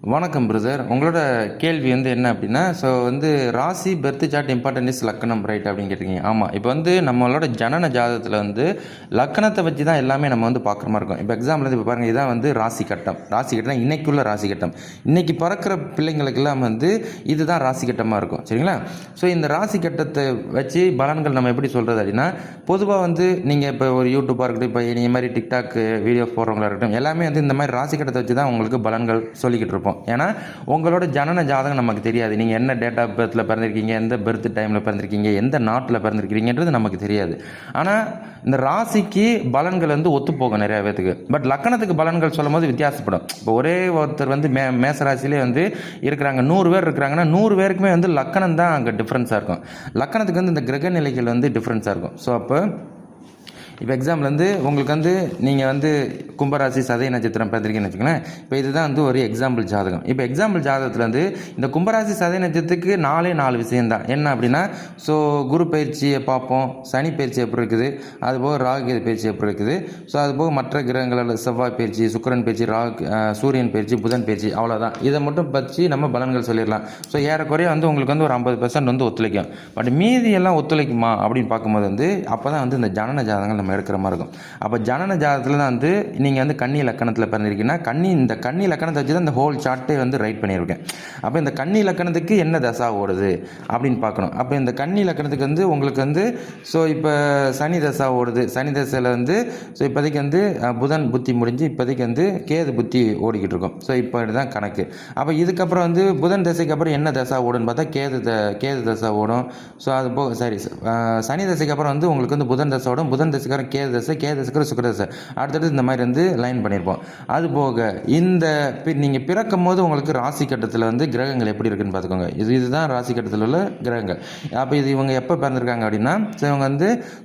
வணக்கம் பிரதர். உங்களோட கேள்வி என்ன அப்படின்னா, ஸோ ராசி பெர்த் சார்ட் இம்பார்ட்டன்ட் இஸ் லக்கணம் ரைட் அப்படின்னு கேட்டிருக்கீங்க. ஆமாம், இப்போ நம்மளோட ஜனன ஜாதகத்தில் லக்கணத்தை வச்சு தான் எல்லாமே நம்ம பார்க்குற மாதிரி இருக்கும். இப்போ எக்ஸாம்பிள் இப்போ பாருங்கள், இதான் ராசி கட்டம். ராசி கட்டம் இன்னைக்குள்ள ராசி கட்டம். இன்றைக்கி பிறக்கிற பிள்ளைங்களுக்கெல்லாம் இதுதான் ராசி கட்டமாக இருக்கும். சரிங்களா? ஸோ இந்த ராசி கட்டத்தை வச்சு பலன்கள் நம்ம எப்படி சொல்கிறது அப்படின்னா, பொதுவாக நீங்கள் இப்போ ஒரு யூடியூப்பாக இருக்கட்டும், இப்போ இந்த மாதிரி டிக்டாக் வீடியோ போடுறவங்களா இருக்கட்டும், எல்லாமே இந்த மாதிரி ராசி கட்டத்தை வச்சு தான் உங்களுக்கு பலன்கள் சொல்லிக்கிட்டு இருப்போம். ஏன்னா உங்களோட ஜனன ஜாதகம் நமக்கு தெரியாது. நீங்கள் என்ன டேட் ஆஃப் பர்த்தில் பிறந்திருக்கீங்க, எந்த பர்த் டைமில் பிறந்திருக்கீங்க, எந்த நாட்டில் பிறந்திருக்கிறீங்கன்றது நமக்கு தெரியாது. ஆனால் இந்த ராசிக்கு பலன்கள் ஒத்து போகும் நிறைய பேத்துக்கு. பட் லக்கணத்துக்கு பலன்கள் சொல்லும் போது வித்தியாசப்படும். இப்போ ஒரே ஒருத்தர் மேச ராசியிலே இருக்கிறாங்க, 100 பேர் இருக்கிறாங்கன்னா 100 பேருக்குமே லக்கணம் தான் அங்கே டிஃப்ரென்ஸாக இருக்கும். லக்கணத்துக்கு இந்த கிரக நிலைகள் டிஃப்ரென்ஸாக இருக்கும். ஸோ அப்போ இப்போ எக்ஸாம்பிள் உங்களுக்கு நீங்கள் கும்பராசி சதய நட்சத்திரம் பிறந்திருக்கீங்கன்னு வச்சுக்கோங்களேன். இப்போ இதுதான் ஒரு எக்ஸாம்பிள் ஜாதகம். இப்போ எக்ஸாம்பிள் ஜாதகத்தில் இந்த கும்பராசி சதய நட்சத்திரத்துக்கு 4 விஷயம்தான். என்ன அப்படின்னா, ஸோ குரு பயிற்சியை பார்ப்போம், சனி பயிற்சி எப்படி இருக்குது, அதுபோக ராகு பயிற்சி எப்படி இருக்குது, ஸோ அதுபோக மற்ற கிரகங்களில் செவ்வாய் பயிற்சி, சுக்கிரன் பயிற்சி, சூரியன் பயிற்சி, புதன் பயிற்சி, அவ்வளோதான். இதை மட்டும் பற்றி நம்ம பலன்கள் சொல்லிடலாம். ஸோ ஏறக்குறைய உங்களுக்கு ஒரு 50% ஒத்துழைக்கும். பட் மீதி எல்லாம் ஒத்துழைக்குமா அப்படின்னு பார்க்கும்போது அப்போ தான் இந்த ஜனன ஜாதகங்கள் நம்ம எடுக்கிற மாதிரி இருக்கும். அப்போ ஜனன ஜாதகத்தில் தான் நீங்கள் கன்னி லக்கணத்தில் பிறந்திருக்கீங்கன்னா இந்த கன்னி லக்கணத்தை வச்சு தான் இந்த ஹோல் சார்ட்டே ரைட் பண்ணியிருக்கேன். அப்போ இந்த கன்னி லக்கணத்துக்கு என்ன தசா ஓடுது அப்படின்னு பார்க்கணும். அப்போ இந்த கன்னி லக்கணத்துக்கு உங்களுக்கு ஸோ இப்போ சனி தசா ஓடுது. சனி தசையில் ஸோ இப்போதைக்கு புதன் புத்தி முடிஞ்சு இப்போதைக்கு கேது புத்தி ஓடிக்கிட்டு இருக்கும். ஸோ இப்போ இதுதான் கணக்கு. அப்போ இதுக்கப்புறம் புதன் தசைக்கு அப்புறம் என்ன தசா ஓடுன்னு பார்த்தா கேது தசா ஓடும். ஸோ அது போக சனி தசைக்கு அப்புறம் உங்களுக்கு புதன் தசை ஓடும். புதன் தசைக்கு கேது தசைக்கு சுக்கிர தசை, அடுத்தடுத்து இந்த மாதிரி லைன் பண்ணியிருப்போம். அது போக நீங்கள் பிறக்கும் போது உங்களுக்கு ராசி கட்டத்தில் கிரகங்கள் எப்படி இருக்குன்னு பார்த்துக்கோங்க. இதுதான் ராசி கட்டத்தில் உள்ள கிரகங்கள். அப்போ இது இவங்க எப்போ பிறந்திருக்காங்க அப்படின்னா, இவங்க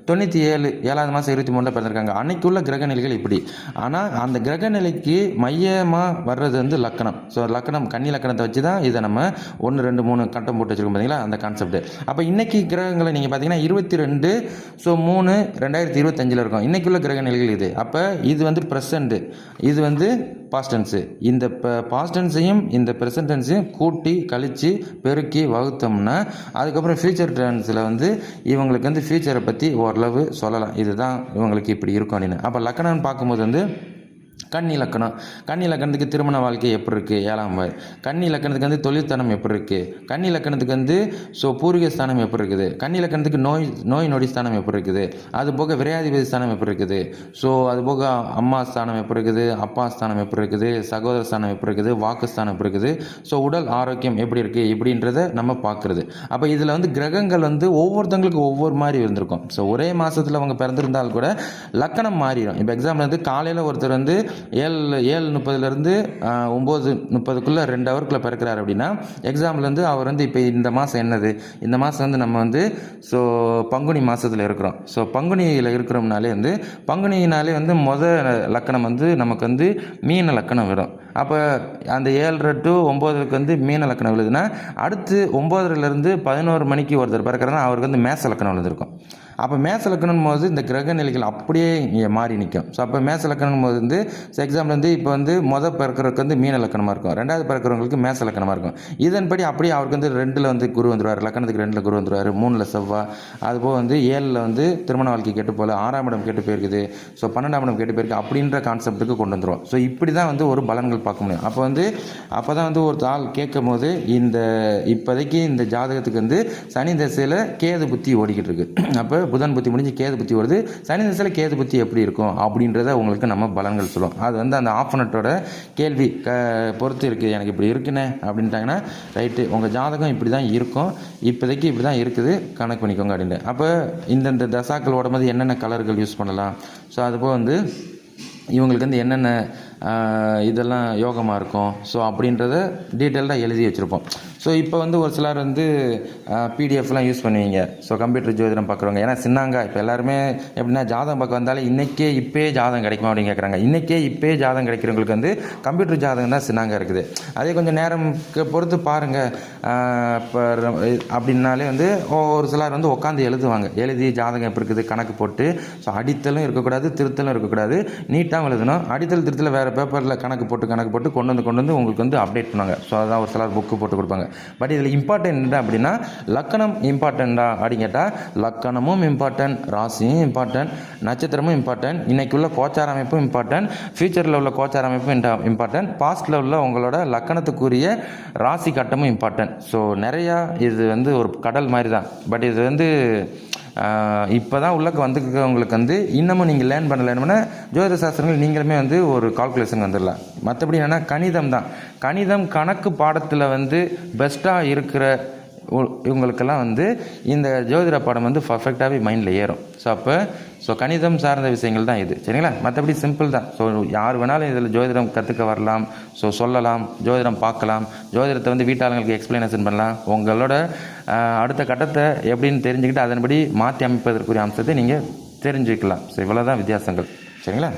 97 7வது மாதம் 23 பிறந்திருக்காங்க. அன்னைக்கு உள்ள கிரக நிலைகள் இப்படி. ஆனால் அந்த கிரக நிலைக்கு மையமாக வர்றது லக்கணம். ஸோ லக்கணம் கன்னி லக்கணத்தை வச்சு தான் இதை நம்ம 1 2 3 கட்டம் போட்டு வச்சுருக்கோம் பார்த்தீங்களா, அந்த கான்செப்ட். அப்போ இன்னைக்கு கிரகங்களை நீங்கள் பார்த்தீங்கன்னா 22 ஸோ 3 2025 இருக்கும். இன்னைக்குள்ள கிரக நிலைகள் இது. அப்போ இது ப்ரெசண்ட், இது பாஸ்ட் டென்ஸு. இந்த பாஸ்ட் டென்ஸையும் இந்த ப்ரெசன்ட் டென்ஸையும் கூட்டி கழித்து பெருக்கி வகுத்தோம்னா அதுக்கப்புறம் ஃபியூச்சர் டென்ஸில் இவங்களுக்கு ஃபியூச்சரை பற்றி ஓரளவு சொல்லலாம். இதுதான் இவங்களுக்கு இப்படி இருக்கும் அப்படின்னு. அப்போ லக்கணம்னு பார்க்கும்போது கன்னி லக்கணம். கன்னி லக்கணத்துக்கு திருமண வாழ்க்கை எப்படி இருக்குது, 7ஆம் பார். கன்னி லக்கணத்துக்கு தொழில்தனம் எப்படி இருக்குது, கன்னி லக்கணத்துக்கு ஸோ பூர்வீக ஸ்தானம் எப்படி இருக்குது, கன்னி லக்கணத்துக்கு நோய் நொடி ஸ்தானம் எப்படி இருக்குது, அது போக விரையாதிபதி ஸ்தானம் எப்படி இருக்குது, ஸோ அது போக அம்மா ஸ்தானம் எப்படி இருக்குது, அப்பா ஸ்தானம் எப்படி இருக்குது, சகோதர ஸ்தானம் எப்படி இருக்குது, வாக்கு ஸ்தானம் எப்படி இருக்குது, ஸோ உடல் ஆரோக்கியம் எப்படி இருக்குது இப்படின்றத நம்ம பார்க்குறது. அப்போ இதில் கிரகங்கள் ஒவ்வொருத்தங்களுக்கு ஒவ்வொரு மாதிரி இருந்திருக்கும். ஸோ ஒரே மாதத்தில் அவங்க பிறந்திருந்தால் கூட லக்கணம் மாறிடும். இப்போ எக்ஸாம்பிள் காலையில் ஒருத்தர் 7:30 9:30 2 ஹவருக்குள்ளே பிறக்கிறார் அப்படின்னா, எக்ஸாம்பிள் அவர் இப்போ இந்த மாதம் என்னது, இந்த மாதம் நம்ம ஸோ பங்குனி மாதத்தில் இருக்கிறோம். ஸோ பங்குனியில் இருக்கிறோம்னாலே பங்குனியினாலே லக்கணம் நமக்கு மீன லக்கணம் வரும். அப்போ அந்த 7:30 to 9 மீன லக்கணம் விழுதுன்னா, அடுத்து 9:00 11 மணிக்கு ஒருத்தர் பிறக்கிறனா அவருக்கு மேச லக்கணம் விழுந்திருக்கும். அப்போ மேச லக்கணம் போது இந்த கிரக நிலைகள் அப்படியே இங்கே மாறி நிற்கும். ஸோ அப்போ மேச லக்கணம் போது எக்ஸாம்பிள் இப்போ மொதல் பிறக்கிறவருக்கு மீன லக்கணமாக இருக்கும், 2வது பிறக்கிறவங்களுக்கு மேச லக்கணமாக இருக்கும். இதன்படி அப்படியே அவருக்கு 2ல் குரு வந்துடுவார், லக்கணத்துக்கு 2ல் குரு வந்துடுவார், 3ல் செவ்வாய், அதுபோக 7ல் திருமண வாழ்க்கை கெட்டு போகல, 6ஆம் இடம் கெட்டு போயிருக்குது, ஸோ 12ஆம் இடம் கெட்டு போயிருக்கு அப்படின்ற கான்செப்ட்டுக்கு கொண்டு வந்துடும். ஸோ இப்படி தான் ஒரு பலன்கள் பார்க்க முடியும். அப்போ தான் ஒரு ஆள் கேட்கும் போது இப்போதைக்கு இந்த ஜாதகத்துக்கு சனி தசையில் கேது புத்தி ஓடிக்கிட்டு இருக்கு. அப்போ புதன் புத்தி முடிஞ்சு கேது புத்தி வருது, சனி தசையில் கேது புத்தி எப்படி இருக்கும் அப்படின்றத உங்களுக்கு நம்ம பலன்கள் சொல்லுவோம். அது அந்த ஆப்பனட்டோட கேள்வி பொறுத்து இருக்குது. எனக்கு இப்படி இருக்குண்ணே அப்படின்ட்டாங்கன்னா ரைட்டு, உங்கள் ஜாதகம் இப்படி தான் இருக்கும், இப்போதைக்கு இப்படி தான் இருக்குது, கணக்கு பண்ணிக்கோங்க அப்படின்ட்டு. அப்போ இந்தந்த தசாக்கள் ஓடும்போது என்னென்ன கலர்கள் யூஸ் பண்ணலாம், ஸோ அதுபோல் இவங்களுக்கு என்னென்ன இதெல்லாம் யோகமாக இருக்கும், ஸோ அப்படின்றத டீட்டெயில்டாக எழுதி வச்சுருப்போம். ஸோ ஸோ இப்போ வந்து ஒரு சிலர் வந்து பிடிஎஃப்லாம் யூஸ் பண்ணுவீங்க. ஸோ கம்ப்யூட்டர் ஜோதிடம் பார்க்குறவங்க ஏன்னா சின்னாங்க இப்போ எல்லாருமே எப்படின்னா ஜாதகம் பார்க்க வந்தாலே இன்றைக்கே இப்போயே ஜாதகம் கிடைக்குமா அப்படின்னு கேட்குறாங்க. இன்றைக்கே இப்போயே ஜாதகம் கிடைக்கிறவங்களுக்கு வந்து கம்ப்யூட்டர் ஜாதகம் தான் சின்னாங்க இருக்குது. அதே கொஞ்சம் நேரம்க்கு பொறுத்து பாருங்கள். இப்போ அப்படின்னாலே வந்து ஒரு சிலர் வந்து உட்காந்து எழுதி ஜாதகம் எப்படி இருக்குது கணக்கு போட்டு. ஸோ அடித்தலும் இருக்கக்கூடாது, திருத்தலும் இருக்கக்கூடாது, நீட்டாகவும் எழுதணும். அடித்தல் திருத்தல வேறு பேப்பரில் கணக்கு போட்டு கொண்டு வந்து உங்களுக்கு வந்து அப்டேட் பண்ணுவாங்க. ஸோ அதான் ஒரு சிலர் புக்கு போட்டு கொடுப்பாங்க. பட் இதில் இம்பார்ட்டன்ட் என்ன அப்படின்னா லக்கணம் இம்பார்ட்டண்டா அப்படின்னு கேட்டால் லக்கணமும் இம்பார்ட்டன்ட், ராசியும் இம்பார்ட்டன்ட், நட்சத்திரமும் இம்பார்ட்டன்ட், இன்னைக்கு உள்ள கோச்சார அமைப்பும் இம்பார்ட்டன்ட், ஃபியூச்சரில் உள்ள கோச்சார அமைப்பும் இம்பார்ட்டன்ட், பாஸ்டில் உள்ள உங்களோட லக்கணத்துக்குரிய ராசி கட்டமும் இம்பார்ட்டன்ட். ஸோ நிறையா இது வந்து ஒரு கடல் மாதிரி தான். பட் இது வந்து இப்போ தான் உள்ளக்கு வந்துக்கிறவங்களுக்கு வந்து இன்னமும் நீங்கள் லேர்ன் பண்ண ஜோதிட சாஸ்திரங்கள் நீங்களுமே வந்து ஒரு கால்குலேஷன் வந்துடலாம். மற்றபடி என்னென்னா கணிதம் தான். கணிதம் கணக்கு பாடத்தில் வந்து பெஸ்ட்டாக இருக்கிற இவங்களுக்கெல்லாம் வந்து இந்த ஜோதிட பாடம் வந்து பர்ஃபெக்டாகவே மைண்டில் ஏறும். ஸோ கணிதம் சார்ந்த விஷயங்கள் தான் இது, சரிங்களா? மற்றபடி சிம்பிள் தான். ஸோ யார் வேணாலும் இதில் ஜோதிடம் கற்றுக்க வரலாம். ஸோ சொல்லலாம், ஜோதிடம் பார்க்கலாம், ஜோதிடத்தை வந்து வீட்டாளங்களுக்கு எக்ஸ்பிளனேஷன் பண்ணலாம். உங்களோட அடுத்த கட்டத்தை எப்படின்னு தெரிஞ்சுக்கிட்டு அதன்படி மாற்றி அமைப்பதற்குரிய அம்சத்தை நீங்கள் தெரிஞ்சுக்கலாம். ஸோ இவ்வளோ தான் வித்தியாசங்கள், சரிங்களா?